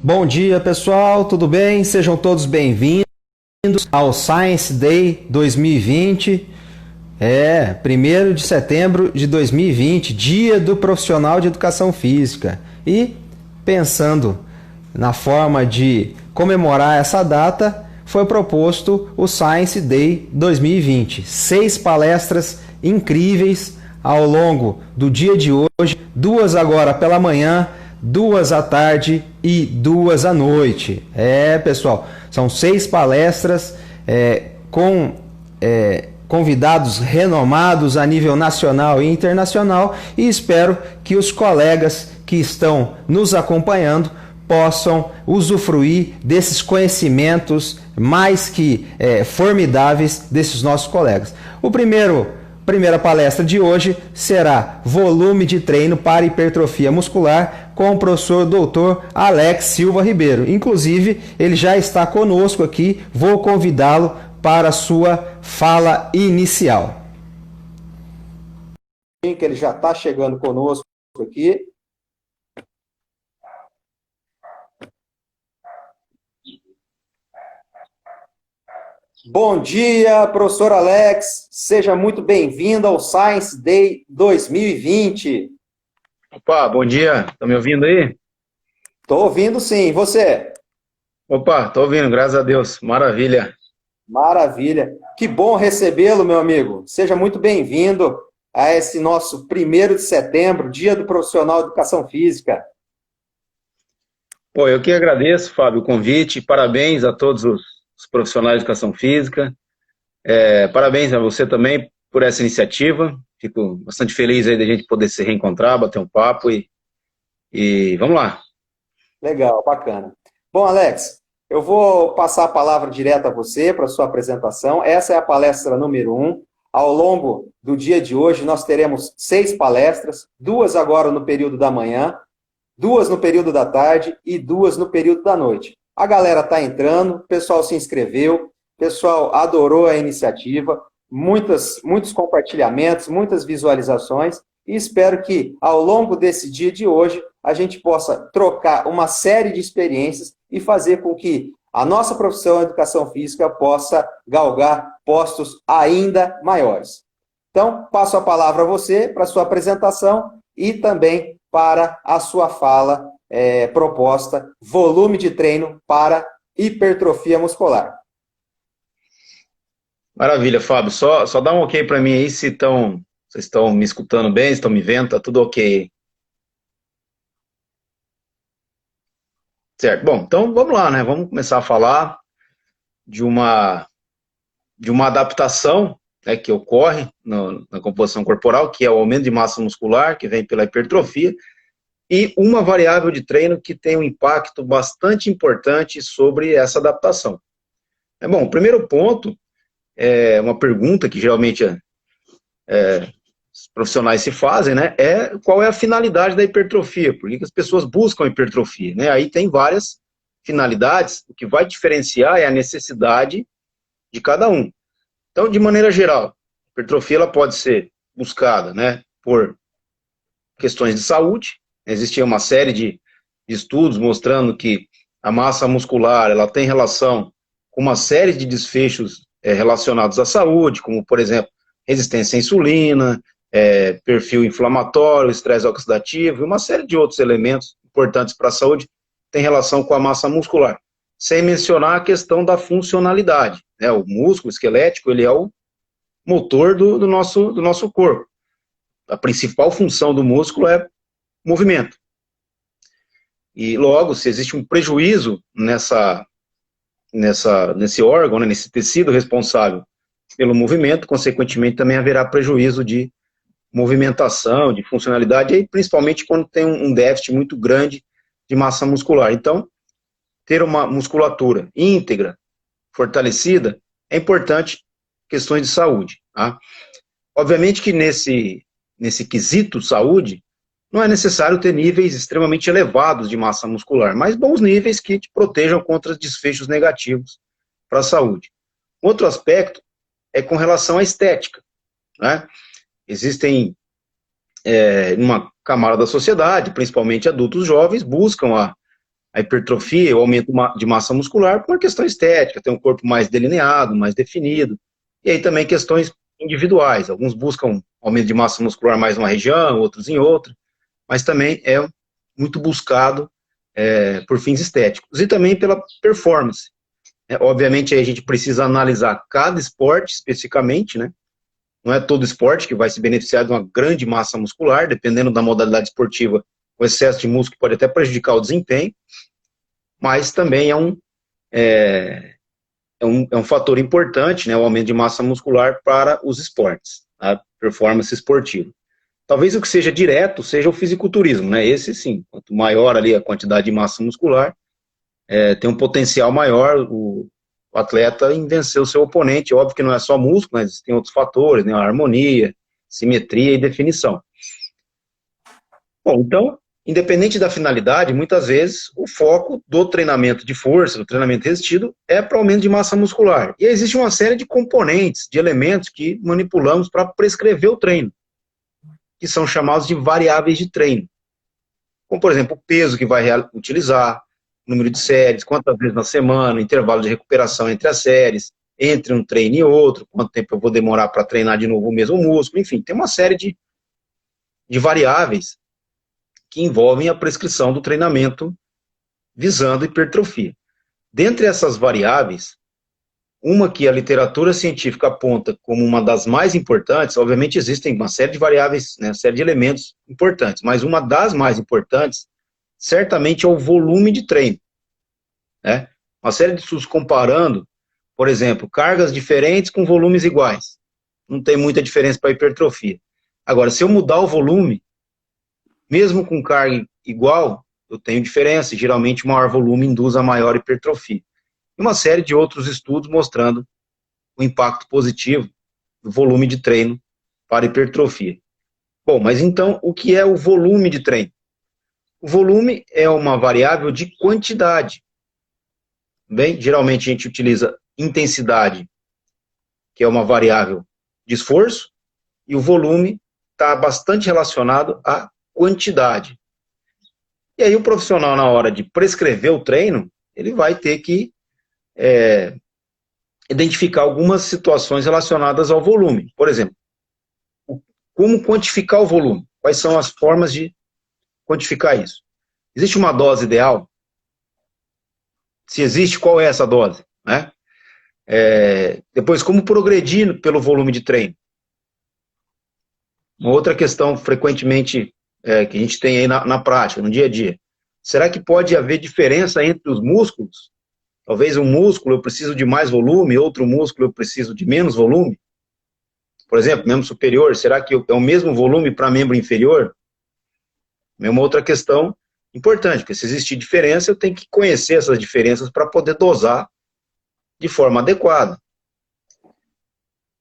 Bom dia, pessoal, tudo bem? Sejam todos bem-vindos ao Science Day 2020. 1º de setembro de 2020, Dia do Profissional de Educação Física. E, pensando na forma de comemorar essa data, foi proposto o Science Day 2020. 6 palestras incríveis ao longo do dia de hoje, 2 agora pela manhã, 2 à tarde e 2 à noite. Pessoal, são 6 palestras com convidados renomados a nível nacional e internacional, e espero que os colegas que estão nos acompanhando possam usufruir desses conhecimentos mais que formidáveis desses nossos colegas. Primeira palestra de hoje será Volume de Treino para Hipertrofia Muscular com o professor Dr. Alex Silva Ribeiro. Inclusive, ele já está conosco aqui, vou convidá-lo para a sua fala inicial. Que ele já está chegando conosco aqui. Bom dia, professor Alex. Seja muito bem-vindo ao Science Day 2020. Opa, bom dia. Tá me ouvindo aí? Estou ouvindo sim. E você? Opa, tô ouvindo, graças a Deus. Maravilha. Maravilha. Que bom recebê-lo, meu amigo. Seja muito bem-vindo a esse nosso 1º de setembro, Dia do Profissional de Educação Física. Pô, eu que agradeço, Fábio, o convite. Parabéns a todos os profissionais de educação física. Parabéns a você também por essa iniciativa. Fico bastante feliz aí de a gente poder se reencontrar, bater um papo e vamos lá. Legal, bacana. Bom, Alex, eu vou passar a palavra direto a você para a sua apresentação. Essa é a palestra número 1. Ao longo do dia de hoje, nós teremos 6 palestras, 2 agora no período da manhã, 2 no período da tarde e 2 no período da noite. A galera está entrando, o pessoal se inscreveu, o pessoal adorou a iniciativa, muitos compartilhamentos, muitas visualizações, e espero que, ao longo desse dia de hoje, a gente possa trocar uma série de experiências e fazer com que a nossa profissão, a educação física, possa galgar postos ainda maiores. Então, passo a palavra a você para a sua apresentação e também para a sua fala proposta, volume de treino para hipertrofia muscular. Maravilha, Fábio. Só dá um ok para mim aí se vocês estão me escutando bem, se estão me vendo, tá tudo ok. Certo. Bom, então vamos lá, né? Vamos começar a falar de uma adaptação, né, que ocorre na composição corporal, que é o aumento de massa muscular, que vem pela hipertrofia, e uma variável de treino que tem um impacto bastante importante sobre essa adaptação. Bom, o primeiro ponto é uma pergunta que geralmente os profissionais se fazem, né? Qual é a finalidade da hipertrofia? Por que as pessoas buscam hipertrofia? Né? Aí tem várias finalidades, o que vai diferenciar é a necessidade de cada um. Então, de maneira geral, a hipertrofia ela pode ser buscada, né, por questões de saúde. Existia uma série de estudos mostrando que a massa muscular ela tem relação com uma série de desfechos relacionados à saúde, como, por exemplo, resistência à insulina, perfil inflamatório, estresse oxidativo, e uma série de outros elementos importantes para a saúde tem relação com a massa muscular. Sem mencionar a questão da funcionalidade. Né? O músculo esquelético ele é o motor do nosso corpo. A principal função do músculo é movimento. E logo, se existe um prejuízo nesse órgão, né, nesse tecido responsável pelo movimento, consequentemente também haverá prejuízo de movimentação, de funcionalidade, e principalmente quando tem um déficit muito grande de massa muscular. Então, ter uma musculatura íntegra, fortalecida, é importante questões de saúde. Tá? Obviamente que nesse quesito saúde, não é necessário ter níveis extremamente elevados de massa muscular, mas bons níveis que te protejam contra desfechos negativos para a saúde. Outro aspecto é com relação à estética. Né? Existem, uma camada da sociedade, principalmente adultos jovens, buscam a hipertrofia, o aumento de massa muscular, por uma questão estética, ter um corpo mais delineado, mais definido, e aí também questões individuais, alguns buscam aumento de massa muscular mais em uma região, outros em outra, mas também é muito buscado por fins estéticos, e também pela performance. Obviamente, aí a gente precisa analisar cada esporte especificamente, né? Não é todo esporte que vai se beneficiar de uma grande massa muscular, dependendo da modalidade esportiva, o excesso de músculo pode até prejudicar o desempenho, mas também é um fator importante, né, o aumento de massa muscular para os esportes, a performance esportiva. Talvez o que seja direto seja o fisiculturismo, né? Esse sim, quanto maior ali a quantidade de massa muscular, tem um potencial maior o atleta em vencer o seu oponente. Óbvio que não é só músculo, mas tem outros fatores, né? A harmonia, simetria e definição. Bom, então, independente da finalidade, muitas vezes o foco do treinamento de força, do treinamento resistido, é para aumento de massa muscular. E existe uma série de componentes, de elementos que manipulamos para prescrever o treino, que são chamados de variáveis de treino. Como, por exemplo, o peso que vai utilizar, número de séries, quantas vezes na semana, intervalo de recuperação entre as séries, entre um treino e outro, quanto tempo eu vou demorar para treinar de novo o mesmo músculo, enfim, tem uma série de variáveis que envolvem a prescrição do treinamento visando hipertrofia. Dentre essas variáveis, uma que a literatura científica aponta como uma das mais importantes, obviamente existem uma série de variáveis, né, uma série de elementos importantes, mas uma das mais importantes, certamente é o volume de treino. Né? Uma série de estudos comparando, por exemplo, cargas diferentes com volumes iguais. Não tem muita diferença para hipertrofia. Agora, se eu mudar o volume, mesmo com carga igual, eu tenho diferença, e geralmente o maior volume induz a maior hipertrofia. E uma série de outros estudos mostrando o impacto positivo do volume de treino para hipertrofia. Bom, mas então, o que é o volume de treino? O volume é uma variável de quantidade. Bem, geralmente a gente utiliza intensidade, que é uma variável de esforço, e o volume está bastante relacionado à quantidade. E aí o profissional, na hora de prescrever o treino, ele vai ter que identificar algumas situações relacionadas ao volume. Por exemplo, como quantificar o volume? Quais são as formas de quantificar isso? Existe uma dose ideal? Se existe, qual é essa dose? Né? Depois, como progredir pelo volume de treino? Uma outra questão frequentemente que a gente tem aí na prática, no dia a dia. Será que pode haver diferença entre os músculos? Talvez um músculo eu preciso de mais volume, outro músculo eu preciso de menos volume? Por exemplo, membro superior, será que é o mesmo volume para membro inferior? É uma outra questão importante, porque se existir diferença, eu tenho que conhecer essas diferenças para poder dosar de forma adequada.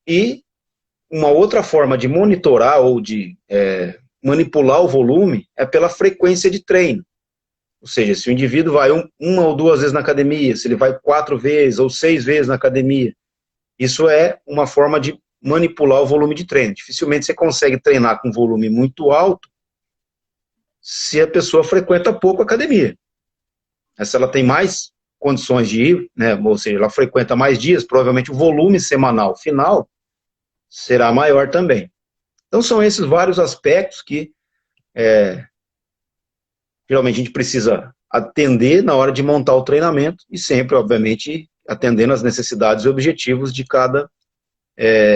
E uma outra forma de monitorar ou de manipular o volume é pela frequência de treino. Ou seja, se o indivíduo vai uma ou duas vezes na academia, se ele vai 4 vezes ou 6 vezes na academia, isso é uma forma de manipular o volume de treino. Dificilmente você consegue treinar com volume muito alto se a pessoa frequenta pouco a academia. Se ela tem mais condições de ir, né, ou seja, ela frequenta mais dias, provavelmente o volume semanal final será maior também. Então são esses vários aspectos que geralmente a gente precisa atender na hora de montar o treinamento e sempre, obviamente, atendendo às necessidades e objetivos de cada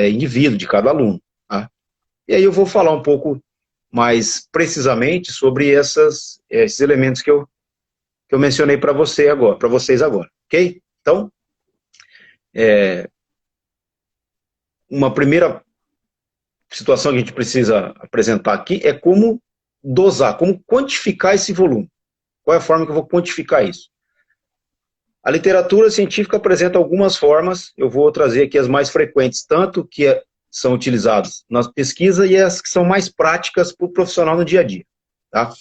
indivíduo, de cada aluno. Tá? E aí eu vou falar um pouco mais precisamente sobre esses elementos que eu mencionei para vocês agora, ok? Então, uma primeira situação que a gente precisa apresentar aqui é como dosar, como quantificar esse volume. Qual é a forma que eu vou quantificar isso? A literatura científica apresenta algumas formas, eu vou trazer aqui as mais frequentes, tanto que são utilizadas na pesquisa e as que são mais práticas para o profissional no dia a dia. Tá?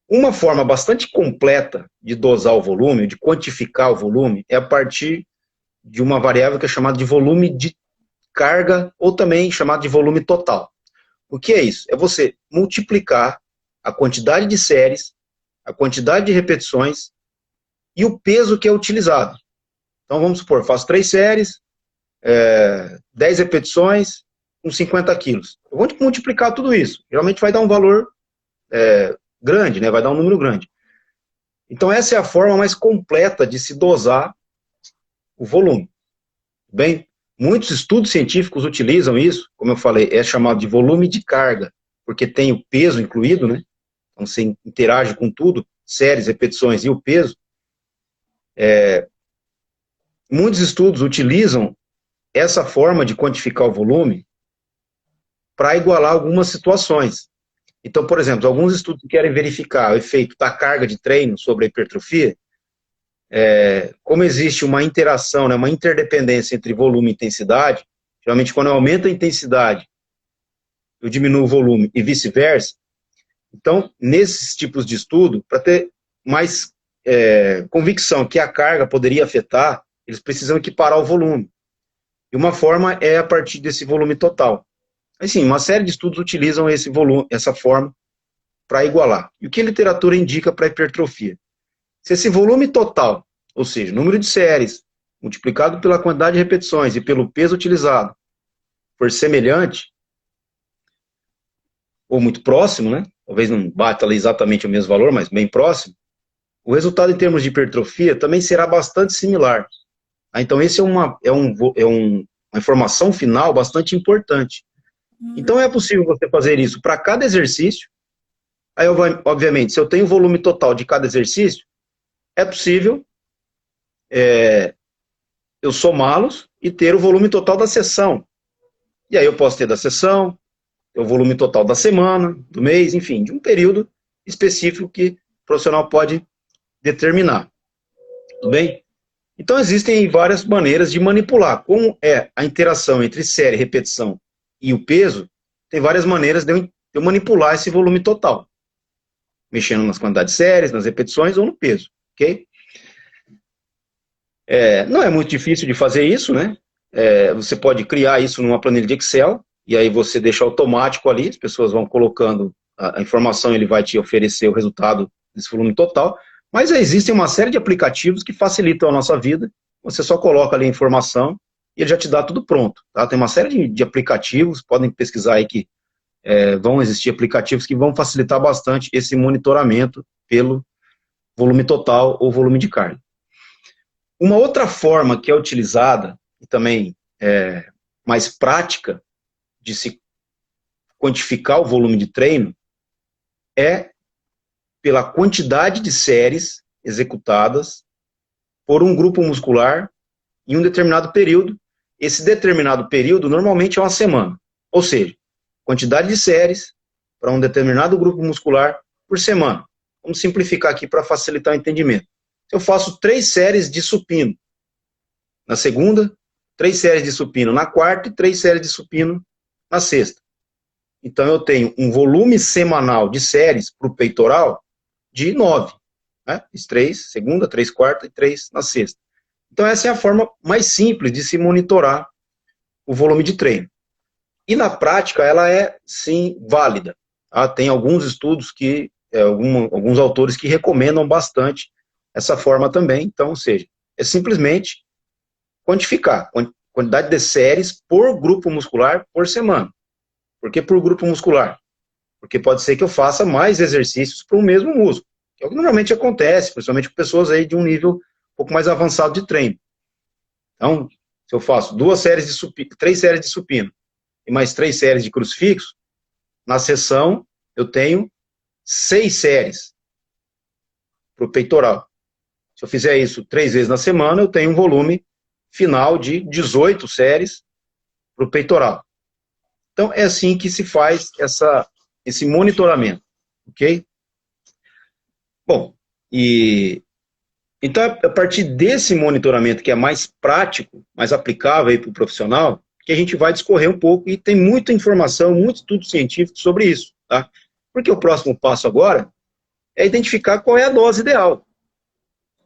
Uma forma bastante completa de dosar o volume, de quantificar o volume, é a partir de uma variável que é chamada de volume de carga, ou também chamada de volume total. O que é isso? É você multiplicar a quantidade de séries a quantidade de repetições e o peso que é utilizado. Então, vamos supor, faço 3 séries, 10 repetições, com 50 quilos. Eu vou multiplicar tudo isso. Geralmente vai dar um valor grande, né? Vai dar um número grande. Então, essa é a forma mais completa de se dosar o volume. Bem, muitos estudos científicos utilizam isso, como eu falei, é chamado de volume de carga, porque tem o peso incluído, né? Então, você interage com tudo, séries, repetições e o peso. Muitos estudos utilizam essa forma de quantificar o volume para igualar algumas situações. Então, por exemplo, alguns estudos querem verificar o efeito da carga de treino sobre a hipertrofia, como existe uma interação, né, uma interdependência entre volume e intensidade, geralmente quando eu aumento a intensidade, eu diminuo o volume e vice-versa. Então, nesses tipos de estudo, para ter mais convicção que a carga poderia afetar, eles precisam equiparar o volume. E uma forma é a partir desse volume total. Assim, uma série de estudos utilizam esse volume, essa forma, para igualar. E o que a literatura indica para a hipertrofia? Se esse volume total, ou seja, número de séries, multiplicado pela quantidade de repetições e pelo peso utilizado, for semelhante, ou muito próximo, né? Talvez não bata ali exatamente o mesmo valor, mas bem próximo, o resultado em termos de hipertrofia também será bastante similar. Então, esse uma informação final bastante importante. Então, é possível você fazer isso para cada exercício. Aí, obviamente, se eu tenho o volume total de cada exercício, é possível eu somá-los e ter o volume total da sessão. E aí eu posso ter da sessão, o volume total da semana, do mês, enfim, de um período específico que o profissional pode determinar. Tudo bem? Então, existem várias maneiras de manipular. Como é a interação entre série, repetição e o peso, tem várias maneiras de eu manipular esse volume total. Mexendo nas quantidades de séries, nas repetições ou no peso. Ok? Não é muito difícil de fazer isso, né? Você pode criar isso numa planilha de Excel, e aí você deixa automático ali, as pessoas vão colocando a informação, ele vai te oferecer o resultado desse volume total. Mas existem uma série de aplicativos que facilitam a nossa vida. Você só coloca ali a informação e ele já te dá tudo pronto. Tá? Tem uma série de aplicativos, podem pesquisar aí que vão existir aplicativos que vão facilitar bastante esse monitoramento pelo volume total ou volume de carga. Uma outra forma que é utilizada, e também mais prática, de se quantificar o volume de treino, é pela quantidade de séries executadas por um grupo muscular em um determinado período. Esse determinado período normalmente é uma semana. Ou seja, quantidade de séries para um determinado grupo muscular por semana. Vamos simplificar aqui para facilitar o entendimento. Eu faço 3 séries de supino na segunda, 3 séries de supino na quarta e 3 séries de supino na sexta. Então eu tenho um volume semanal de séries para o peitoral de 9. Né? 3 segunda, 3 quarta e 3 na sexta. Então essa é a forma mais simples de se monitorar o volume de treino. E na prática ela é sim válida. Tá? Tem alguns estudos que, alguns autores que recomendam bastante essa forma também. Então, ou seja, é simplesmente quantificar quantidade de séries por grupo muscular por semana. Por que por grupo muscular? Porque pode ser que eu faça mais exercícios para o mesmo músculo, que é o que normalmente acontece, principalmente com pessoas aí de um nível um pouco mais avançado de treino. Então, se eu faço 3 séries de supino e mais 3 séries de crucifixo, na sessão eu tenho 6 séries para o peitoral. Se eu fizer isso 3 vezes na semana, eu tenho um volume final de 18 séries para o peitoral. Então, é assim que se faz esse monitoramento, ok? Bom, então, a partir desse monitoramento que é mais prático, mais aplicável para o profissional, que a gente vai discorrer um pouco, e tem muita informação, muito estudo científico sobre isso, tá? Porque o próximo passo agora é identificar qual é a dose ideal.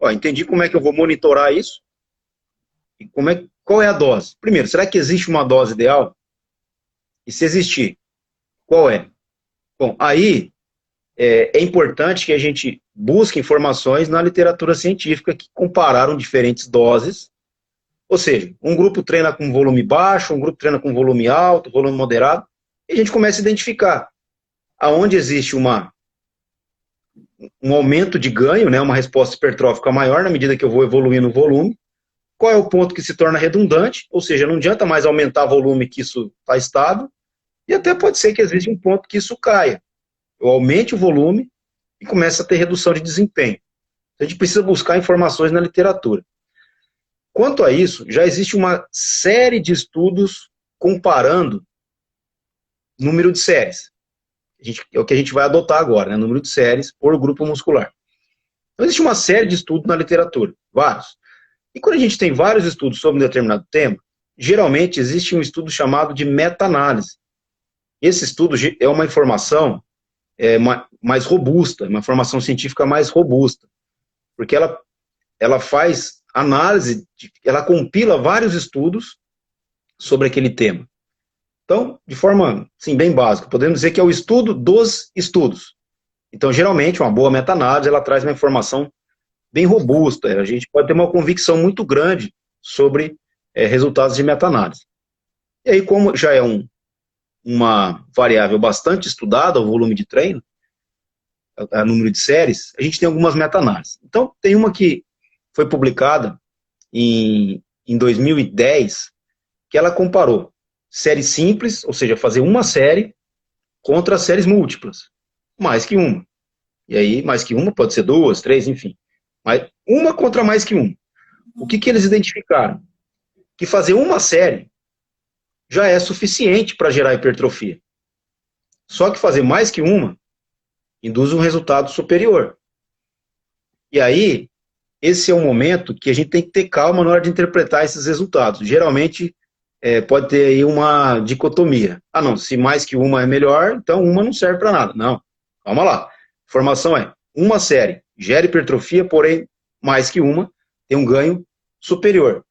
Ó, entendi como é que eu vou monitorar isso, e qual é a dose? Primeiro, será que existe uma dose ideal? E se existir, qual é? Bom, aí é importante que a gente busque informações na literatura científica que compararam diferentes doses. Ou seja, um grupo treina com volume baixo, um grupo treina com volume alto, volume moderado, e a gente começa a identificar aonde existe um aumento de ganho, né, uma resposta hipertrófica maior na medida que eu vou evoluindo o volume, qual é o ponto que se torna redundante, ou seja, não adianta mais aumentar volume que isso está estável, e até pode ser que exista um ponto que isso caia. Eu aumente o volume e comece a ter redução de desempenho. A gente precisa buscar informações na literatura. Quanto a isso, já existe uma série de estudos comparando número de séries. É o que a gente vai adotar agora, né? Número de séries por grupo muscular. Então, existe uma série de estudos na literatura, vários. E quando a gente tem vários estudos sobre um determinado tema, geralmente existe um estudo chamado de meta-análise. Esse estudo é uma informação mais robusta, uma informação científica mais robusta, porque ela faz análise, ela compila vários estudos sobre aquele tema. Então, de forma, assim, bem básica, podemos dizer que é o estudo dos estudos. Então, geralmente, uma boa meta-análise, ela traz uma informação bem robusta, a gente pode ter uma convicção muito grande sobre resultados de meta-análise. E aí, como já é uma variável bastante estudada, o volume de treino, o número de séries, a gente tem algumas meta-análises. Então, tem uma que foi publicada em 2010, que ela comparou série simples, ou seja, fazer uma série, contra séries múltiplas, mais que uma. E aí, mais que uma, pode ser duas, três, enfim. Mas uma contra mais que uma. O que eles identificaram? Que fazer uma série já é suficiente para gerar hipertrofia. Só que fazer mais que uma induz um resultado superior. E aí, esse é o momento que a gente tem que ter calma na hora de interpretar esses resultados. Geralmente, pode ter aí uma dicotomia. Ah, não, se mais que uma é melhor, então uma não serve para nada. Não, calma lá. A informação é, uma série gera hipertrofia, porém, mais que uma tem um ganho superior.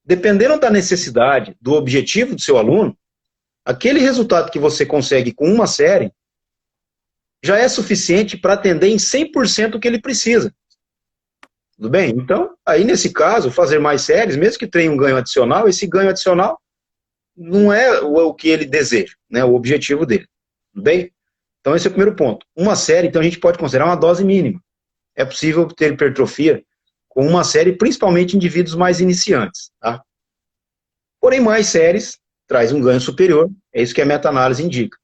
Dependendo da necessidade, do objetivo do seu aluno, aquele resultado que você consegue com uma série já é suficiente para atender em 100% o que ele precisa. Tudo bem? Então, aí nesse caso, fazer mais séries, mesmo que tenha um ganho adicional, esse ganho adicional não é o que ele deseja, né, o objetivo dele. Tudo bem? Então, esse é o primeiro ponto. Uma série, então, a gente pode considerar uma dose mínima. É possível ter hipertrofia com uma série, principalmente em indivíduos mais iniciantes. Tá? Porém, mais séries traz um ganho superior, é isso que a meta-análise indica.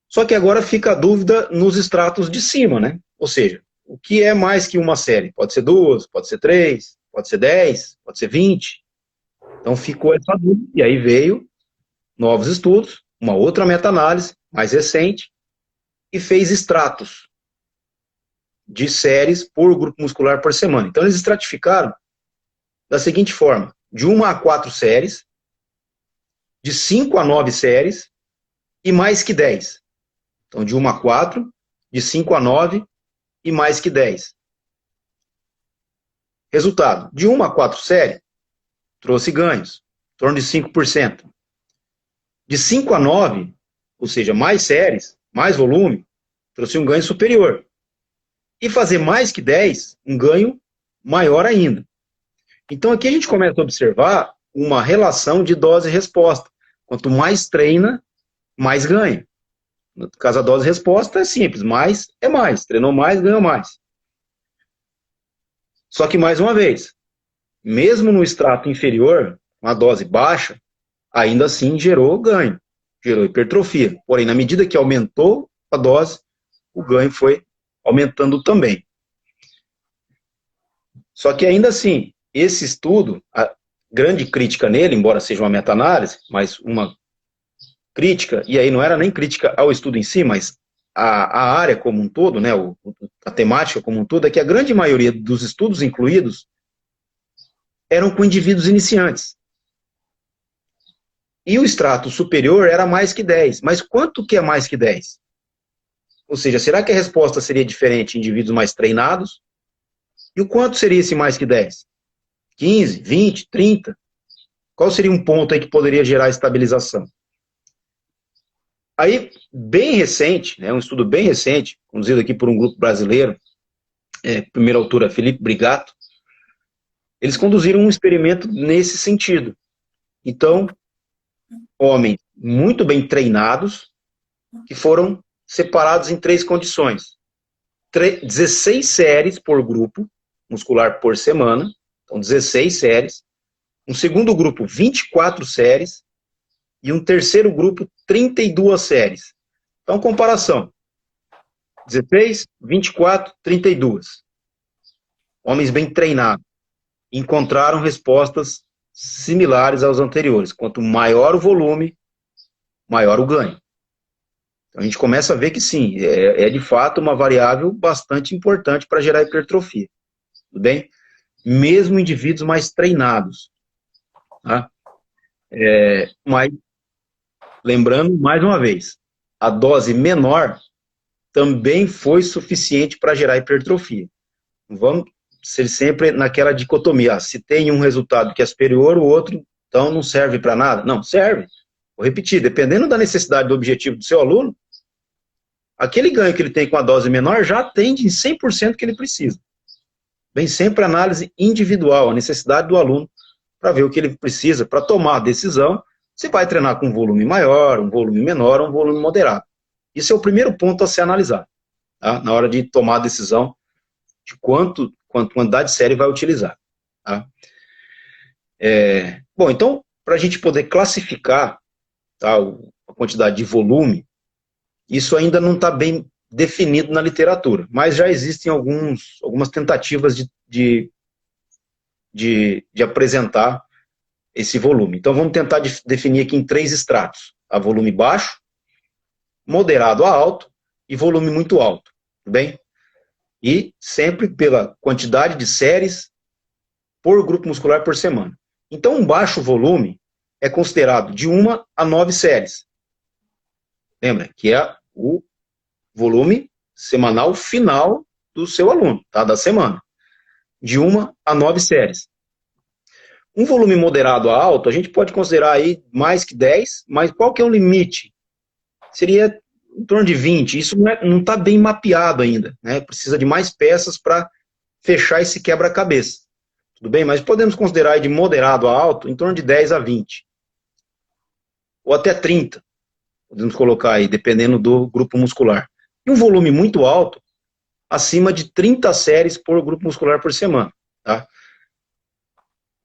Só que agora fica a dúvida nos estratos de cima, né? Ou seja, o que é mais que uma série? Pode ser 2, pode ser 3, pode ser 10, pode ser 20. Então ficou essa dúvida, e aí veio novos estudos, uma outra meta-análise, mais recente, e fez estratos de séries por grupo muscular por semana. Então eles estratificaram da seguinte forma, de 1 a 4 séries, de 5 a 9 séries, e mais que 10. Então de 1 a 4, de 5 a 9, e mais que 10. Resultado, de 1 a 4 séries, trouxe ganhos, em torno de 5%. De 5 a 9, ou seja, mais séries, mais volume, trouxe um ganho superior. E fazer mais que 10, um ganho maior ainda. Então aqui a gente começa a observar uma relação de dose e resposta. Quanto mais treina, mais ganha. No caso, a dose e resposta é simples, mais é mais. Treinou mais, ganhou mais. Só que, mais uma vez, mesmo no extrato inferior, uma dose baixa, ainda assim gerou ganho, gerou hipertrofia. Porém, na medida que aumentou a dose, o ganho foi aumentando também. Só que ainda assim, esse estudo, a grande crítica nele, embora seja uma meta-análise, mas uma crítica, e aí não era nem crítica ao estudo em si, mas a área como um todo, né, a temática como um todo, é que a grande maioria dos estudos incluídos eram com indivíduos iniciantes. E o extrato superior era mais que 10. Mas quanto que é mais que 10? Ou seja, será que a resposta seria diferente em indivíduos mais treinados? E o quanto seria esse mais que 10? 15, 20, 30? Qual seria um ponto aí que poderia gerar estabilização? Aí, bem recente, né, um estudo bem recente, conduzido aqui por um grupo brasileiro, primeira autora Felipe Brigato, eles conduziram um experimento nesse sentido. Então, homens muito bem treinados, que foram separados em 3 condições. 16 séries por grupo muscular por semana, então 16 séries. Um segundo grupo, 24 séries. E um terceiro grupo, 32 séries. Então, comparação. 16, 24, 32. Homens bem treinados. Encontraram respostas similares aos anteriores. Quanto maior o volume, maior o ganho. Então, a gente começa a ver que sim, é de fato uma variável bastante importante para gerar hipertrofia. Tudo bem? Mesmo indivíduos mais treinados. Tá? Mas, lembrando, mais uma vez, a dose menor também foi suficiente para gerar hipertrofia. Vamos ser sempre naquela dicotomia. Se tem um resultado que é superior, o outro, então não serve para nada? Não, serve. Vou repetir, dependendo da necessidade do objetivo do seu aluno, aquele ganho que ele tem com a dose menor já atende em 100% que ele precisa. Vem sempre a análise individual, a necessidade do aluno, para ver o que ele precisa, para tomar a decisão, se vai treinar com um volume maior, um volume menor ou um volume moderado. Isso é o primeiro ponto a ser analisado, tá? Na hora de tomar a decisão de quanto quantidade de série vai utilizar. Tá? Bom, então, para a gente poder classificar, tá, a quantidade de volume, isso ainda não está bem definido na literatura, mas já existem algumas tentativas de apresentar esse volume. Então, vamos tentar definir aqui em 3 estratos. Tá? Volume baixo, moderado a alto e volume muito alto. Tudo bem? E sempre pela quantidade de séries por grupo muscular por semana. Então, um baixo volume é considerado de 1 a 9 séries. Lembra? Que é o volume semanal final do seu aluno, tá? Da semana. De 1 a 9 séries. Um volume moderado a alto, a gente pode considerar aí mais que 10, mas qual que é o limite? Seria em torno de 20. Isso não está bem mapeado ainda, né? Precisa de mais peças para fechar esse quebra-cabeça. Tudo bem? Mas podemos considerar de moderado a alto em torno de 10 a 20. Ou até 30. Podemos colocar aí, dependendo do grupo muscular. E um volume muito alto, acima de 30 séries por grupo muscular por semana. Tá?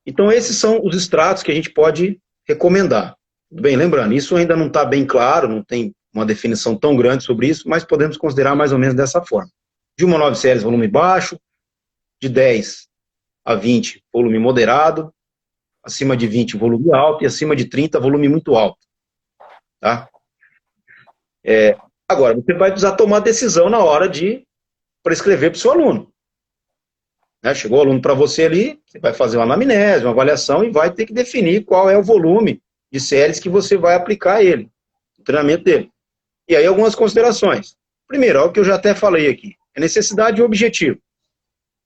Então, esses são os estratos que a gente pode recomendar. Tudo bem? Lembrando, isso ainda não está bem claro, não tem uma definição tão grande sobre isso, mas podemos considerar mais ou menos dessa forma. De 1 a 9 séries, volume baixo, de 10 a 20, volume moderado, acima de 20, volume alto, e acima de 30, volume muito alto. Tá? Agora, você vai precisar tomar decisão na hora de prescrever para o seu aluno. Né? Chegou o aluno para você ali, você vai fazer uma anamnese, uma avaliação, e vai ter que definir qual é o volume de séries que você vai aplicar a ele, o treinamento dele. E aí algumas considerações. Primeiro, algo que eu já até falei aqui, é necessidade e objetivo.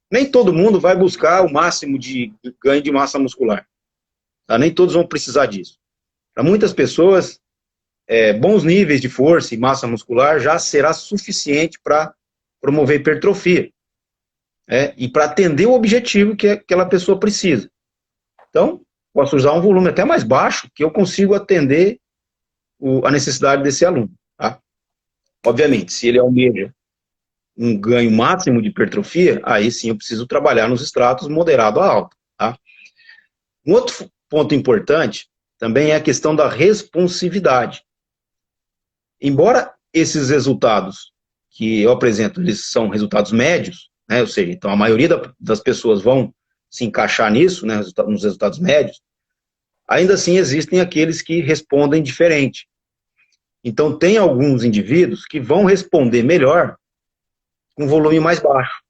Nem todo mundo vai buscar o máximo de ganho de massa muscular. Tá? Nem todos vão precisar disso. Para muitas pessoas, bons níveis de força e massa muscular já será suficiente para promover hipertrofia. E para atender o objetivo que aquela pessoa precisa. Então, posso usar um volume até mais baixo, que eu consigo atender a necessidade desse aluno. Tá? Obviamente, se ele almeja um ganho máximo de hipertrofia, aí sim eu preciso trabalhar nos estratos moderado a alto. Tá? Um outro ponto importante também é a questão da responsividade. Embora esses resultados que eu apresento, eles são resultados médios, né, ou seja, então a maioria das pessoas vão se encaixar nisso, né, nos resultados médios, ainda assim existem aqueles que respondem diferente. Então tem alguns indivíduos que vão responder melhor com volume mais baixo.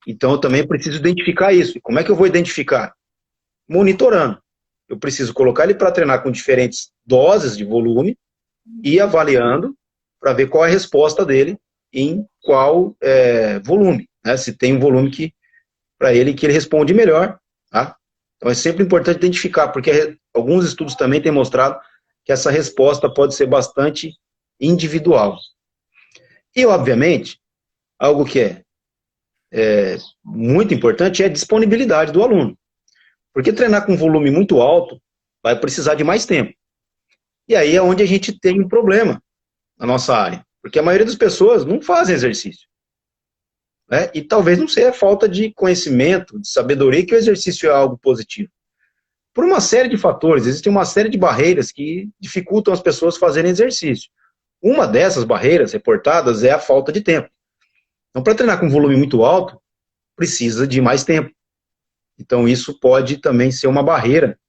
Então eu também preciso identificar isso. E como é que eu vou identificar? Monitorando. Eu preciso colocar ele para treinar com diferentes doses de volume e avaliando para ver qual é a resposta dele em qual volume. Né? Se tem um volume para ele que ele responde melhor. Tá? Então é sempre importante identificar, porque alguns estudos também têm mostrado que essa resposta pode ser bastante individual. E, obviamente, algo que é muito importante é a disponibilidade do aluno. Porque treinar com um volume muito alto vai precisar de mais tempo. E aí é onde a gente tem um problema na nossa área. Porque a maioria das pessoas não fazem exercício. Né? E talvez não seja falta de conhecimento, de sabedoria, que o exercício é algo positivo. Por uma série de fatores, existem uma série de barreiras que dificultam as pessoas fazerem exercício. Uma dessas barreiras reportadas é a falta de tempo. Então, para treinar com volume muito alto, precisa de mais tempo. Então, isso pode também ser uma barreira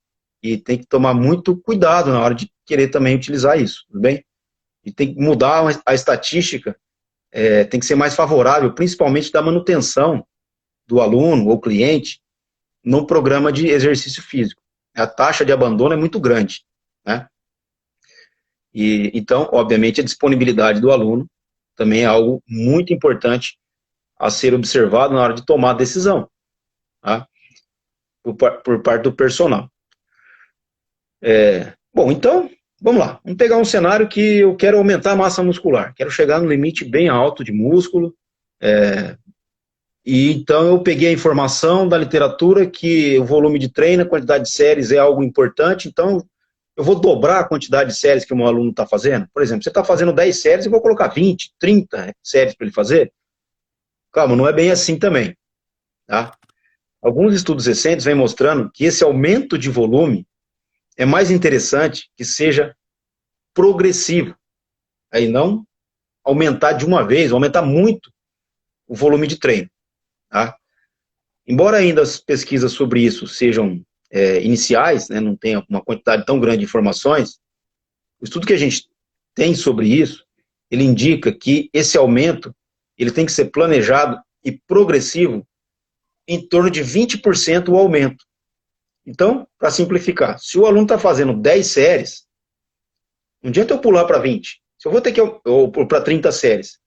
e tem que tomar muito cuidado na hora de querer também utilizar isso, tudo bem? E tem que mudar a estatística, tem que ser mais favorável, principalmente da manutenção do aluno ou cliente no programa de exercício físico. A taxa de abandono é muito grande, né? E, então, obviamente, a disponibilidade do aluno também é algo muito importante a ser observado na hora de tomar a decisão, tá? Por parte do personal. Bom, então, vamos lá. Vamos pegar um cenário que eu quero aumentar a massa muscular. Quero chegar no limite bem alto de músculo. E então eu peguei a informação da literatura que o volume de treino, a quantidade de séries é algo importante. Então, eu vou dobrar a quantidade de séries que o meu aluno está fazendo. Por exemplo, você está fazendo 10 séries, eu vou colocar 20, 30 séries para ele fazer. Calma, não é bem assim também. Tá? Alguns estudos recentes vêm mostrando que esse aumento de volume é mais interessante que seja progressivo. Aí não aumentar de uma vez, aumentar muito o volume de treino. Tá? Embora ainda as pesquisas sobre isso sejam iniciais, né, não tenha uma quantidade tão grande de informações, o estudo que a gente tem sobre isso, ele indica que esse aumento ele tem que ser planejado e progressivo em torno de 20% o aumento. Então, para simplificar, se o aluno está fazendo 10 séries, não adianta eu pular para 20. Se eu vou ter que, ou para 30 séries,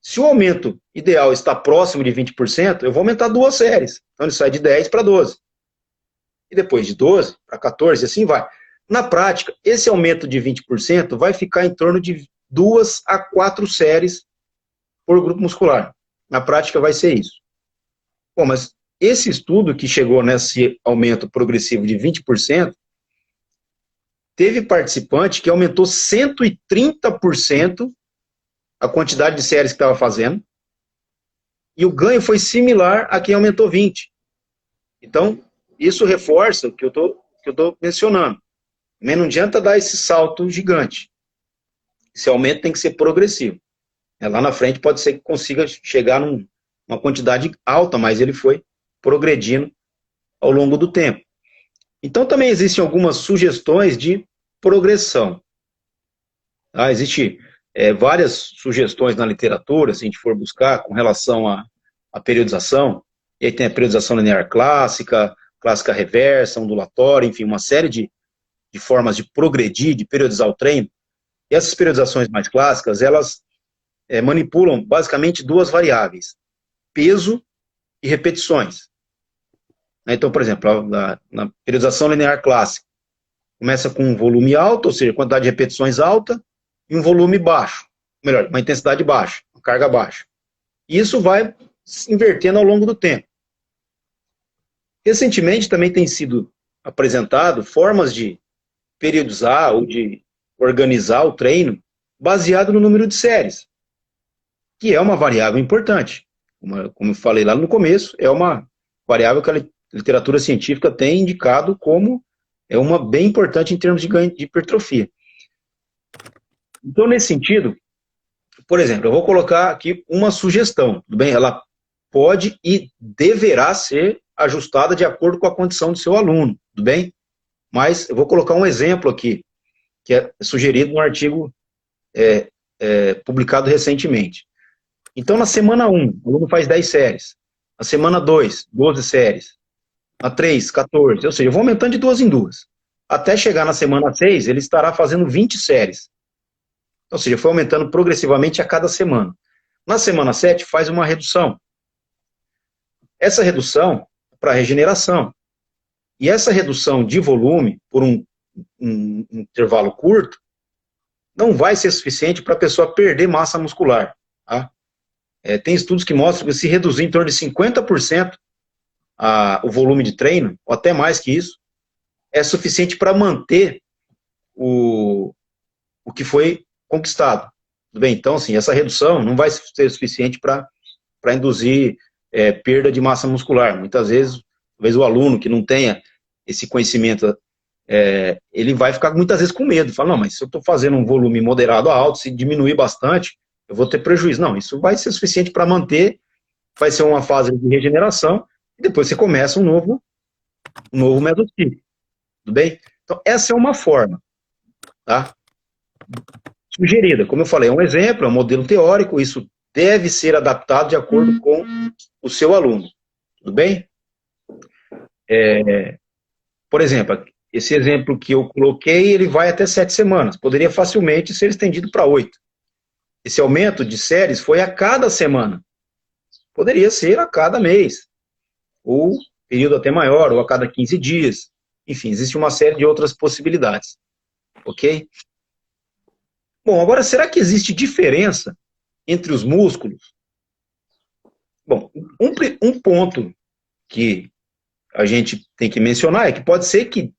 se o aumento ideal está próximo de 20%, eu vou aumentar 2 séries. Então ele sai de 10 para 12. E depois de 12 para 14, e assim vai. Na prática, esse aumento de 20% vai ficar em torno de 2 a 4 séries por grupo muscular. Na prática vai ser isso. Bom, mas esse estudo que chegou nesse aumento progressivo de 20%, teve participante que aumentou 130% a quantidade de séries que estava fazendo, e o ganho foi similar a quem aumentou 20%. Então, isso reforça o que eu estou mencionando. Mas não adianta dar esse salto gigante. Esse aumento tem que ser progressivo. Lá na frente pode ser que consiga chegar numa quantidade alta, mas ele foi progredindo ao longo do tempo. Então também existem algumas sugestões de progressão. Existem várias sugestões na literatura, se a gente for buscar, com relação à periodização. E aí tem a periodização linear clássica, clássica reversa, ondulatória, enfim, uma série de formas de progredir, de periodizar o treino. E essas periodizações mais clássicas, elas manipulam basicamente 2 variáveis, peso e repetições. Então, por exemplo, na periodização linear clássica, começa com um volume alto, ou seja, quantidade de repetições alta, e um volume baixo, melhor, uma intensidade baixa, uma carga baixa. E isso vai se invertendo ao longo do tempo. Recentemente também tem sido apresentado formas de periodizar ou de organizar o treino baseado no número de séries, que é uma variável importante. Como eu falei lá no começo, é uma variável que a literatura científica tem indicado como uma bem importante em termos de ganho de hipertrofia. Então, nesse sentido, por exemplo, eu vou colocar aqui uma sugestão, tudo bem? Ela pode e deverá ser ajustada de acordo com a condição do seu aluno, tudo bem? Mas eu vou colocar um exemplo aqui, que é sugerido num artigo publicado recentemente. Então, na semana 1, o aluno faz 10 séries. Na semana 2, 12 séries. Na 3, 14. Ou seja, eu vou aumentando de 2 em 2. Até chegar na semana 6, ele estará fazendo 20 séries. Ou seja, foi aumentando progressivamente a cada semana. Na semana 7, faz uma redução. Essa redução é para regeneração. E essa redução de volume, por um um intervalo curto, não vai ser suficiente para a pessoa perder massa muscular. Tá? Tem estudos que mostram que se reduzir em torno de 50% o volume de treino, ou até mais que isso, é suficiente para manter o que foi conquistado. Tudo bem? Então, assim, essa redução não vai ser suficiente para induzir perda de massa muscular. Muitas vezes, talvez o aluno que não tenha esse conhecimento, ele vai ficar muitas vezes com medo. Fala, não, mas se eu estou fazendo um volume moderado a alto, se diminuir bastante, eu vou ter prejuízo. Não, isso vai ser suficiente para manter, vai ser uma fase de regeneração, e depois você começa um novo mesociclo. Tudo bem? Então, essa é uma forma, tá? Sugerida. Como eu falei, é um exemplo, é um modelo teórico, isso deve ser adaptado de acordo com o seu aluno. Tudo bem? Por exemplo, esse exemplo que eu coloquei, ele vai até 7 semanas. Poderia facilmente ser estendido para 8. Esse aumento de séries foi a cada semana. Poderia ser a cada mês. Ou período até maior, ou a cada 15 dias. Enfim, existe uma série de outras possibilidades. Ok? Bom, agora, será que existe diferença entre os músculos? Bom, um ponto que a gente tem que mencionar é que pode ser que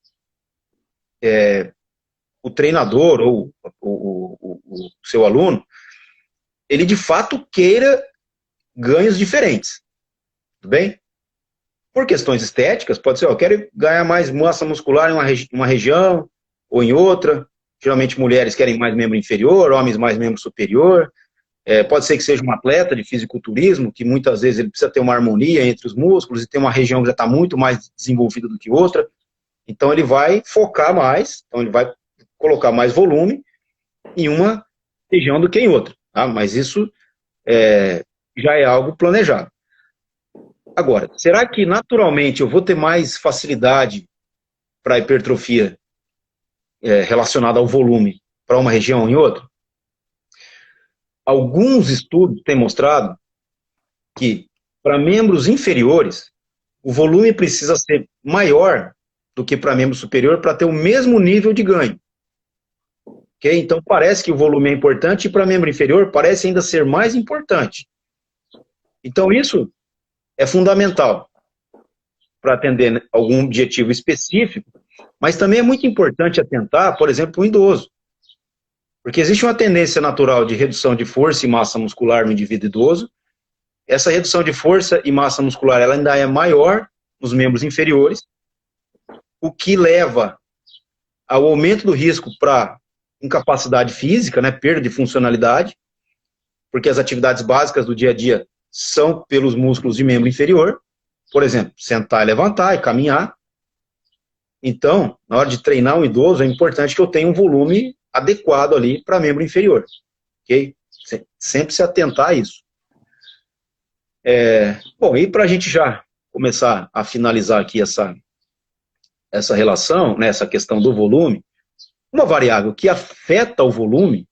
o treinador ou o seu aluno, ele de fato queira ganhos diferentes. Tudo bem? Por questões estéticas, pode ser, eu quero ganhar mais massa muscular em uma região ou em outra. Geralmente mulheres querem mais membro inferior, homens mais membro superior. Pode ser que seja um atleta de fisiculturismo, que muitas vezes ele precisa ter uma harmonia entre os músculos e tem uma região que já está muito mais desenvolvida do que outra. Então ele vai focar mais, então ele vai colocar mais volume em uma região do que em outra. Tá? Mas isso já é algo planejado. Agora, será que naturalmente eu vou ter mais facilidade para hipertrofia relacionada ao volume para uma região ou em outra? Alguns estudos têm mostrado que para membros inferiores, o volume precisa ser maior do que para membro superior para ter o mesmo nível de ganho. Okay? Então parece que o volume é importante e para membro inferior parece ainda ser mais importante. Então isso é fundamental para atender algum objetivo específico, mas também é muito importante atentar, por exemplo, o idoso. Porque existe uma tendência natural de redução de força e massa muscular no indivíduo idoso. Essa redução de força e massa muscular ela ainda é maior nos membros inferiores, o que leva ao aumento do risco para incapacidade física, né, perda de funcionalidade, porque as atividades básicas do dia a dia são pelos músculos de membro inferior, por exemplo, sentar e levantar e caminhar. Então, na hora de treinar um idoso, é importante que eu tenha um volume adequado ali para membro inferior, ok? Sempre se atentar a isso. Bom, e para a gente já começar a finalizar aqui essa relação, né, essa questão do volume, uma variável que afeta o volume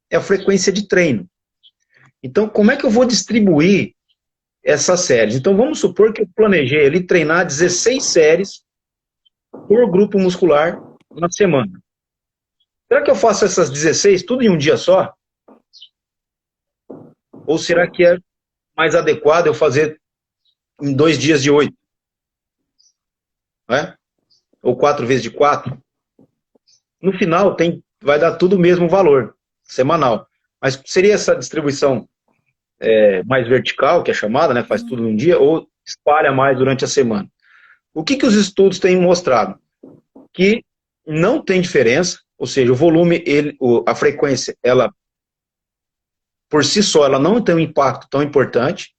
é a frequência de treino. Então, como é que eu vou distribuir essas séries? Então, vamos supor que eu planejei ali treinar 16 séries por grupo muscular na semana. Será que eu faço essas 16 tudo em um dia só? Ou será que é mais adequado eu fazer em 2 dias de 8? Né? Ou 4 vezes de 4? No final, vai dar tudo o mesmo valor, semanal. Mas seria essa distribuição mais vertical, que é chamada, né, faz tudo num dia, ou espalha mais durante a semana? O que os estudos têm mostrado? Que não tem diferença, ou seja, o volume, a frequência, ela, por si só, ela não tem um impacto tão importante,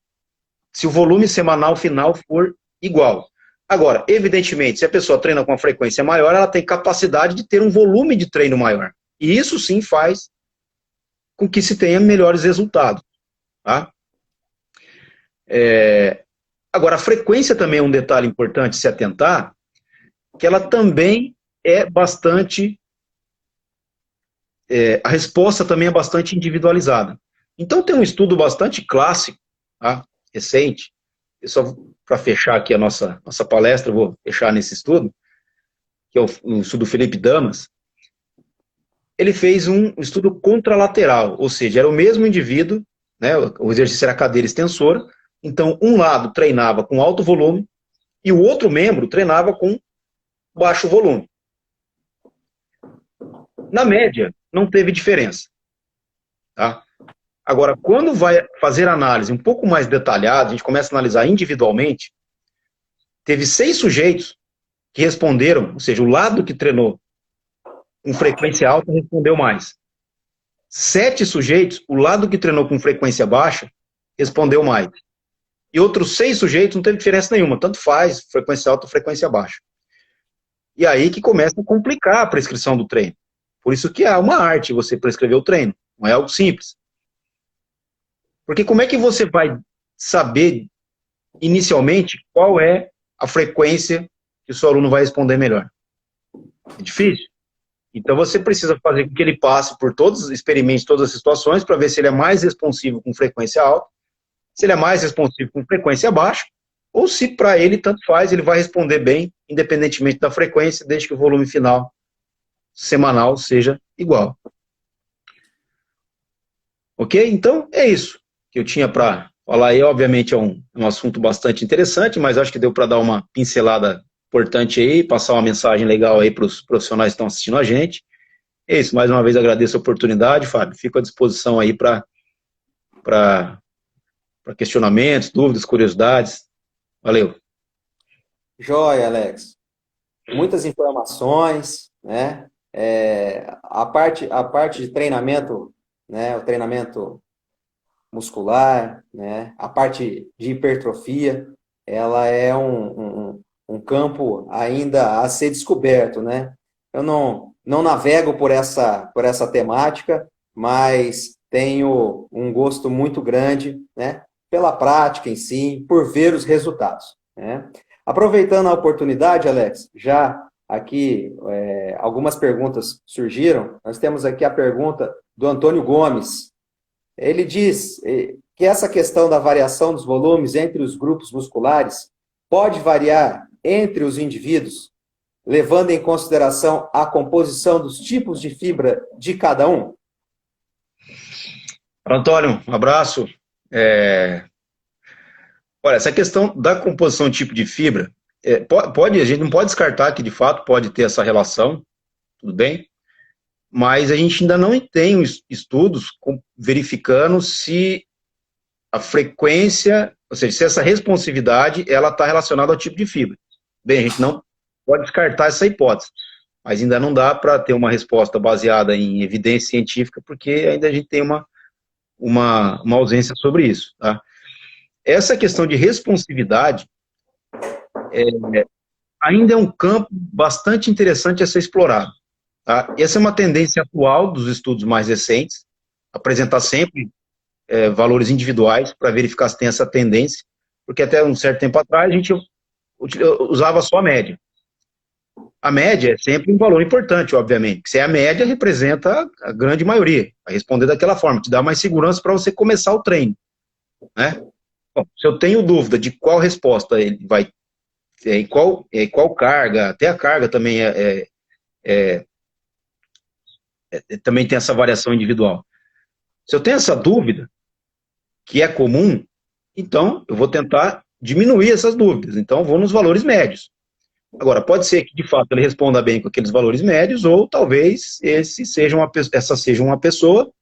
se o volume semanal final for igual. Agora, evidentemente, se a pessoa treina com uma frequência maior, ela tem capacidade de ter um volume de treino maior. E isso sim faz com que se tenha melhores resultados. Tá? Agora, a frequência também é um detalhe importante se atentar, que ela também é bastante... a resposta também é bastante individualizada. Então, tem um estudo bastante clássico, tá? Recente, só para fechar aqui a nossa palestra, eu vou fechar nesse estudo, que é o estudo do Felipe Damas, ele fez um estudo contralateral, ou seja, era o mesmo indivíduo, né, o exercício era cadeira extensora, então um lado treinava com alto volume e o outro membro treinava com baixo volume. Na média, não teve diferença. Tá? Agora, quando vai fazer análise um pouco mais detalhada, a gente começa a analisar individualmente, teve 6 sujeitos que responderam, ou seja, o lado que treinou com frequência alta respondeu mais. 7 sujeitos, o lado que treinou com frequência baixa, respondeu mais. E outros 6 sujeitos não teve diferença nenhuma, tanto faz, frequência alta ou frequência baixa. E aí que começa a complicar a prescrição do treino. Por isso que é uma arte você prescrever o treino, não é algo simples. Porque como é que você vai saber, inicialmente, qual é a frequência que o seu aluno vai responder melhor? É difícil. Então você precisa fazer com que ele passe por todos, experimente todas as situações para ver se ele é mais responsivo com frequência alta, se ele é mais responsivo com frequência baixa, ou se para ele tanto faz, ele vai responder bem, independentemente da frequência, desde que o volume final semanal seja igual. Ok? Então é isso que eu tinha para falar aí. Obviamente é um assunto bastante interessante, mas acho que deu para dar uma pincelada importante aí, passar uma mensagem legal aí para os profissionais que estão assistindo a gente. É isso, mais uma vez agradeço a oportunidade, Fábio, fico à disposição aí para questionamentos, dúvidas, curiosidades. Valeu. Joia, Alex. Muitas informações, né? A parte de treinamento, né? O treinamento muscular, né? A parte de hipertrofia, ela é um campo ainda a ser descoberto, né? Eu não navego por essa temática, mas tenho um gosto muito grande, né? Pela prática em si, por ver os resultados, né? Aproveitando a oportunidade, Alex, já aqui algumas perguntas surgiram. Nós temos aqui a pergunta do Antônio Gomes. Ele diz que essa questão da variação dos volumes entre os grupos musculares pode variar entre os indivíduos, levando em consideração a composição dos tipos de fibra de cada um? Antônio, um abraço. Olha, essa questão da composição de tipo de fibra, a gente não pode descartar que de fato pode ter essa relação, tudo bem, mas a gente ainda não tem estudos verificando se a frequência, ou seja, se essa responsividade ela está relacionada ao tipo de fibra. Bem, a gente não pode descartar essa hipótese, mas ainda não dá para ter uma resposta baseada em evidência científica, porque ainda a gente tem uma ausência sobre isso, tá? Essa questão de responsividade ainda é um campo bastante interessante a ser explorado. Tá? Essa é uma tendência atual dos estudos mais recentes, apresentar sempre valores individuais para verificar se tem essa tendência, porque até um certo tempo atrás a gente usava só a média. A média é sempre um valor importante, obviamente, porque se é a média, representa a grande maioria, vai responder daquela forma, te dá mais segurança para você começar o treino, né? Bom, se eu tenho dúvida de qual resposta ele vai, qual carga, até a carga também também tem essa variação individual. Se eu tenho essa dúvida, que é comum, então eu vou tentar diminuir essas dúvidas. Então eu vou nos valores médios. Agora, pode ser que de fato ele responda bem com aqueles valores médios, ou talvez essa seja uma pessoa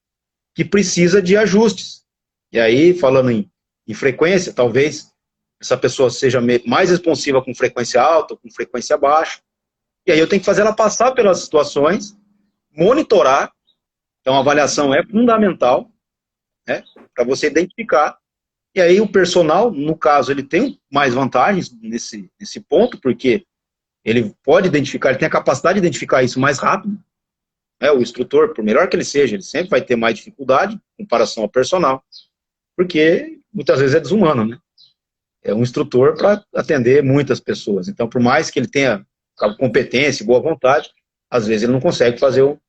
que precisa de ajustes. E aí, falando em frequência, talvez essa pessoa seja mais responsiva com frequência alta, com frequência baixa, e aí eu tenho que fazer ela passar pelas situações, monitorar, então a avaliação é fundamental, né, para você identificar, e aí o personal, no caso, ele tem mais vantagens nesse ponto, porque ele pode identificar, ele tem a capacidade de identificar isso mais rápido, né, o instrutor, por melhor que ele seja, ele sempre vai ter mais dificuldade em comparação ao personal, porque muitas vezes é desumano, né? É um instrutor para atender muitas pessoas. Então, por mais que ele tenha competência e boa vontade, às vezes ele não consegue fazer o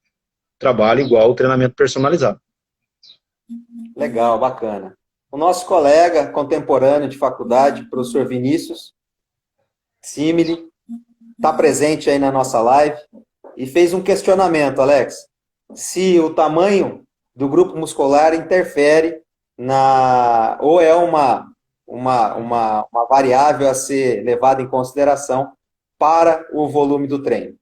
trabalho igual o treinamento personalizado. Legal, bacana. O nosso colega contemporâneo de faculdade, professor Vinícius Simile, está presente aí na nossa live e fez um questionamento, Alex, se o tamanho do grupo muscular interfere ou é uma variável a ser levada em consideração para o volume do treino.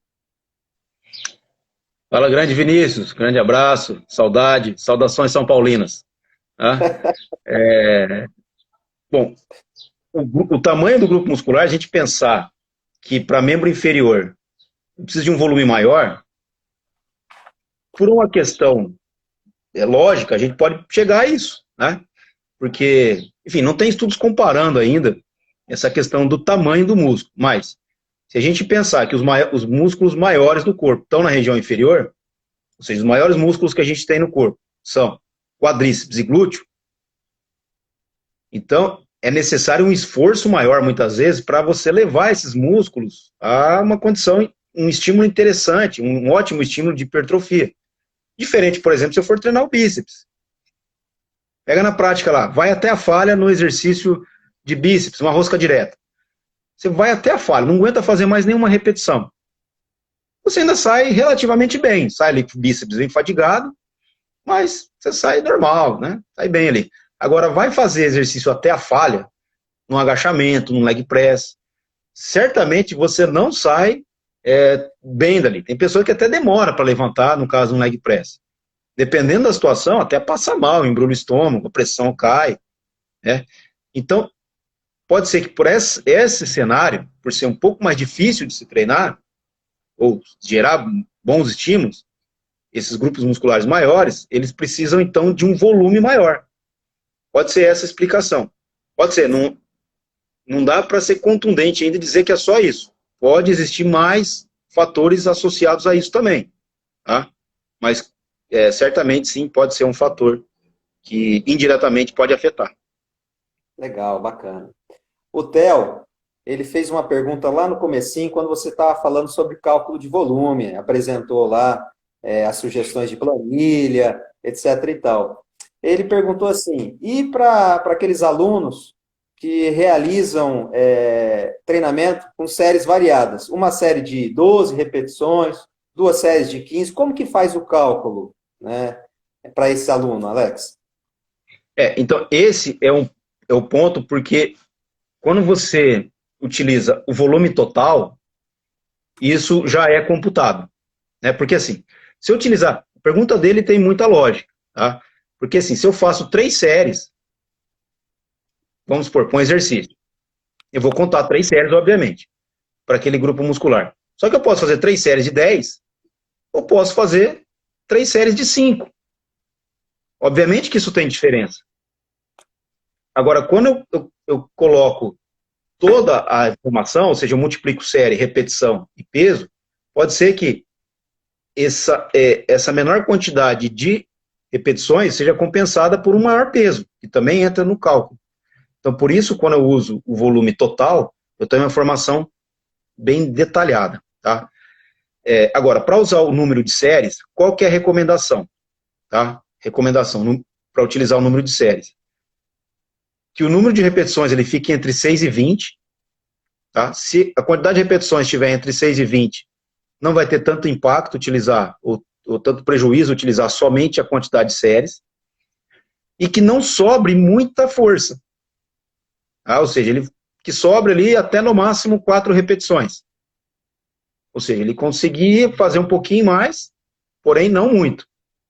Fala, grande Vinícius, grande abraço, saudade, saudações são paulinas. Tá? Bom, o tamanho do grupo muscular, a gente pensar que para membro inferior precisa de um volume maior, por uma questão lógica, a gente pode chegar a isso, né? Porque, enfim, não tem estudos comparando ainda essa questão do tamanho do músculo, mas se a gente pensar que os músculos maiores do corpo estão na região inferior, ou seja, os maiores músculos que a gente tem no corpo são quadríceps e glúteo, então é necessário um esforço maior, muitas vezes, para você levar esses músculos a uma condição, um estímulo interessante, um ótimo estímulo de hipertrofia. Diferente, por exemplo, se eu for treinar o bíceps. Pega na prática lá, vai até a falha no exercício de bíceps, uma rosca direta. Você vai até a falha, não aguenta fazer mais nenhuma repetição. Você ainda sai relativamente bem, sai ali com o bíceps bem fadigado, mas você sai normal, né? Sai bem ali. Agora, vai fazer exercício até a falha, num agachamento, num leg press, certamente você não sai bem dali. Tem pessoa que até demora para levantar, no caso, um leg press. Dependendo da situação, até passa mal, embrulha o estômago, a pressão cai, né? Então, pode ser que por esse cenário, por ser um pouco mais difícil de se treinar, ou gerar bons estímulos, esses grupos musculares maiores, eles precisam, então, de um volume maior. Pode ser essa a explicação. Pode ser, não dá para ser contundente ainda e dizer que é só isso. Pode existir mais fatores associados a isso também, tá? Mas, certamente, sim, pode ser um fator que indiretamente pode afetar. Legal, bacana. O Theo, ele fez uma pergunta lá no comecinho, quando você estava falando sobre cálculo de volume, apresentou lá as sugestões de planilha, etc. e tal. Ele perguntou assim, e para aqueles alunos que realizam treinamento com séries variadas, uma série de 12 repetições, 2 séries de 15, como que faz o cálculo, né, para esse aluno, Alex? Então, esse é o ponto, porque quando você utiliza o volume total, isso já é computado, né? Porque assim, se eu utilizar, a pergunta dele tem muita lógica, tá? Porque assim, se eu faço 3 séries, vamos supor, com um exercício, eu vou contar 3 séries, obviamente, para aquele grupo muscular. Só que eu posso fazer 3 séries de 10, ou posso fazer 3 séries de 5. Obviamente que isso tem diferença. Agora, quando eu coloco toda a informação, ou seja, eu multiplico série, repetição e peso, pode ser que essa menor quantidade de repetições seja compensada por um maior peso, que também entra no cálculo. Então, por isso, quando eu uso o volume total, eu tenho uma informação bem detalhada, tá? Agora, para usar o número de séries, qual que é a recomendação? Tá? Recomendação para utilizar o número de séries. Que o número de repetições ele fique entre 6 e 20. Tá? Se a quantidade de repetições estiver entre 6 e 20, não vai ter tanto impacto utilizar, ou tanto prejuízo utilizar somente a quantidade de séries. E que não sobre muita força. Tá? Ou seja, que sobre ali até no máximo 4 repetições. Ou seja, ele conseguia fazer um pouquinho mais, porém não muito,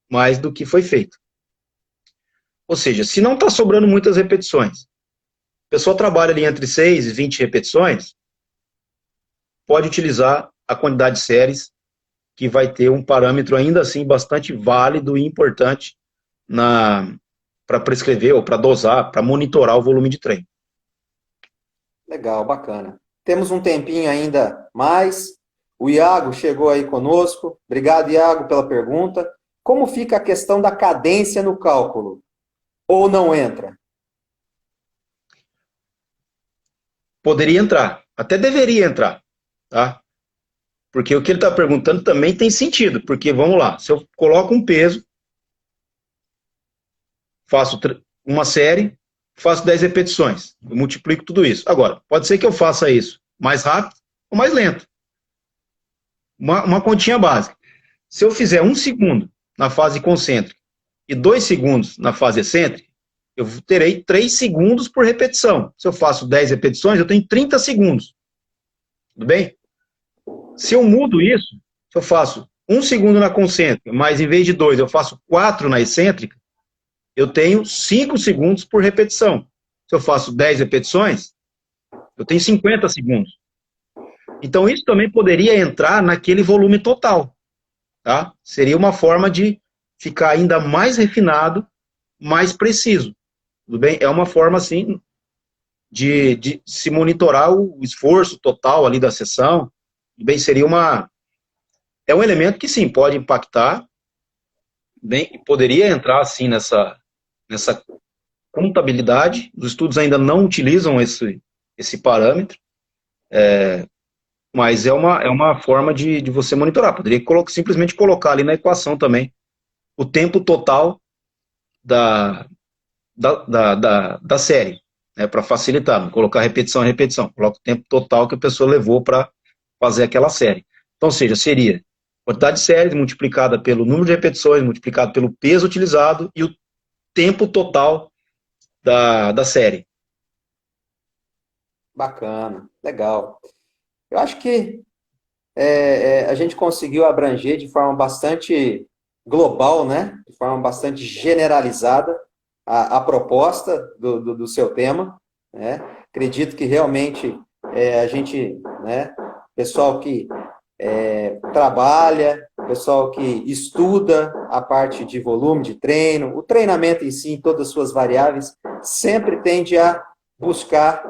mais do que foi feito. Ou seja, se não está sobrando muitas repetições, a pessoa trabalha ali entre 6 e 20 repetições, pode utilizar a quantidade de séries, que vai ter um parâmetro ainda assim bastante válido e importante para prescrever ou para dosar, para monitorar o volume de treino. Legal, bacana. Temos um tempinho ainda mais. O Iago chegou aí conosco. Obrigado, Iago, pela pergunta. Como fica a questão da cadência no cálculo? Ou não entra? Poderia entrar, até deveria entrar, tá? Porque o que ele está perguntando também tem sentido, porque, vamos lá, se eu coloco um peso, faço uma série, faço 10 repetições, eu multiplico tudo isso. Agora, pode ser que eu faça isso mais rápido ou mais lento. uma continha básica. Se eu fizer 1 segundo na fase concêntrica e 2 segundos na fase excêntrica, eu terei 3 segundos por repetição. Se eu faço 10 repetições, eu tenho 30 segundos. Tudo bem? Se eu mudo isso, se eu faço 1 segundo na concêntrica, mas em vez de 2, eu faço 4 na excêntrica, eu tenho 5 segundos por repetição. Se eu faço 10 repetições, eu tenho 50 segundos. Então, isso também poderia entrar naquele volume total. Tá? Seria uma forma de ficar ainda mais refinado, mais preciso. Tudo bem? É uma forma, assim, de se monitorar o esforço total ali da sessão. Tudo bem? Seria é um elemento que, sim, pode impactar, bem, poderia entrar, assim, nessa contabilidade. Os estudos ainda não utilizam esse parâmetro, mas é uma forma de você monitorar. Poderia simplesmente colocar ali na equação também o tempo total da série, né, para facilitar, não colocar repetição em repetição. Coloca o tempo total que a pessoa levou para fazer aquela série. Então, ou seja, seria quantidade de séries multiplicada pelo número de repetições, multiplicado pelo peso utilizado e o tempo total da série. Bacana, legal. Eu acho que a gente conseguiu abranger de forma bastante global, né? De forma bastante generalizada a proposta do seu tema, né? Acredito que realmente a gente, né? Pessoal que trabalha, pessoal que estuda a parte de volume de treino, o treinamento em si, em todas as suas variáveis, sempre tende a buscar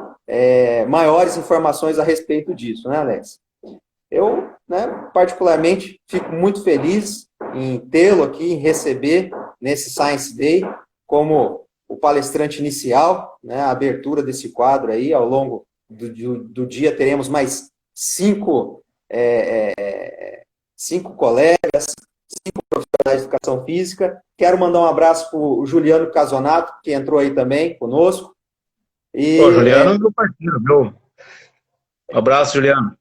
maiores informações a respeito disso, né, Alex? Eu, né, particularmente, fico muito feliz em tê-lo aqui, em receber nesse Science Day como o palestrante inicial, né, a abertura desse quadro aí. Ao longo do dia teremos mais 5 colegas, 5 profissionais de educação física. Quero mandar um abraço para o Juliano Casonato, que entrou aí também conosco. Juliano é meu parceiro, meu. Um abraço, Juliano.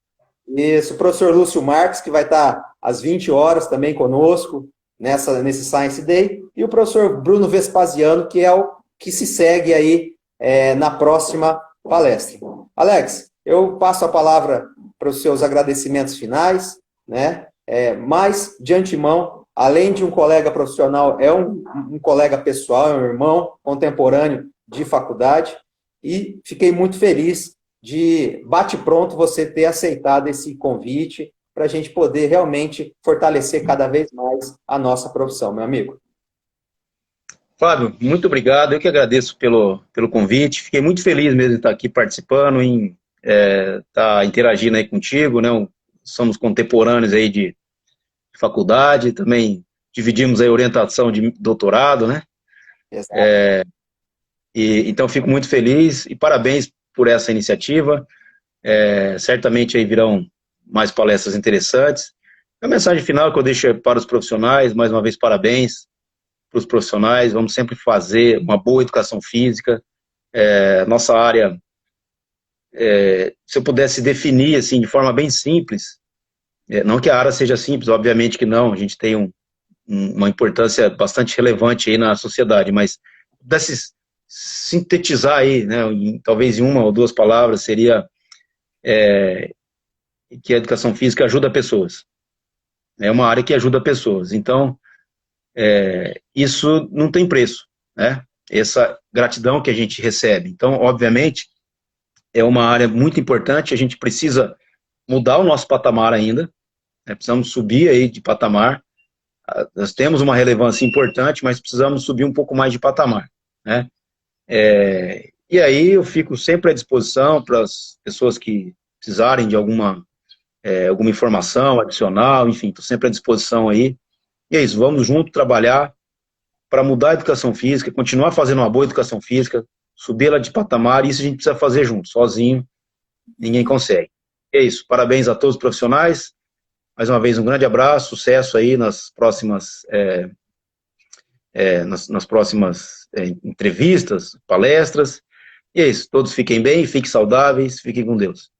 Isso, o professor Lúcio Marques, que vai estar às 20 horas também conosco nesse Science Day, e o professor Bruno Vespasiano, que é o que se segue aí na próxima palestra. Alex, eu passo a palavra para os seus agradecimentos finais, né? Mas, de antemão, além de um colega profissional, é um colega pessoal, é um irmão contemporâneo de faculdade, e fiquei muito feliz de bate-pronto você ter aceitado esse convite para a gente poder realmente fortalecer cada vez mais a nossa profissão, meu amigo. Fábio, muito obrigado. Eu que agradeço pelo convite. Fiquei muito feliz mesmo de estar aqui participando, em estar interagindo aí contigo, né? Somos contemporâneos aí de faculdade, também dividimos aí orientação de doutorado, né? Exato. Então, fico muito feliz e parabéns por essa iniciativa. Certamente aí virão mais palestras interessantes. A mensagem final que eu deixo para os profissionais, mais uma vez, parabéns para os profissionais. Vamos sempre fazer uma boa educação física. Nossa área, se eu pudesse definir assim, de forma bem simples, não que a área seja simples, obviamente que não, a gente tem uma importância bastante relevante aí na sociedade, mas pudesse sintetizar aí, né, talvez em 1 ou 2 palavras, seria que a educação física ajuda pessoas. É uma área que ajuda pessoas. Então, isso não tem preço, né? Essa gratidão que a gente recebe. Então, obviamente, é uma área muito importante, a gente precisa mudar o nosso patamar ainda, né? Precisamos subir aí de patamar. Nós temos uma relevância importante, mas precisamos subir um pouco mais de patamar, né? E aí eu fico sempre à disposição para as pessoas que precisarem de alguma informação adicional, enfim, estou sempre à disposição aí. E é isso, vamos junto trabalhar para mudar a educação física, continuar fazendo uma boa educação física, subir ela de patamar, e isso a gente precisa fazer junto, sozinho, ninguém consegue. É isso, parabéns a todos os profissionais, mais uma vez um grande abraço, sucesso aí nas próximas entrevistas, palestras, e é isso, todos fiquem bem, fiquem saudáveis, fiquem com Deus.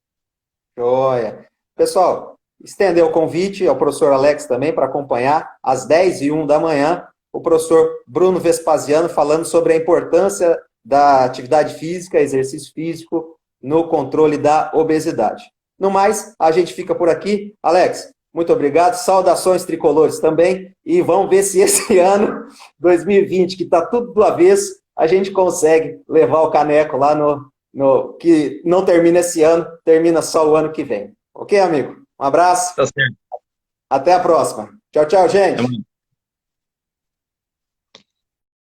Joia. Pessoal, estender o convite ao professor Alex também para acompanhar às 10h01 da manhã o professor Bruno Vespasiano falando sobre a importância da atividade física, exercício físico no controle da obesidade. No mais, a gente fica por aqui. Alex, muito obrigado. Saudações tricolores também. E vamos ver se esse ano, 2020, que está tudo do avesso, a gente consegue levar o caneco lá que não termina esse ano, termina só o ano que vem. Ok, amigo? Um abraço. Tá certo. Até a próxima. Tchau, tchau, gente.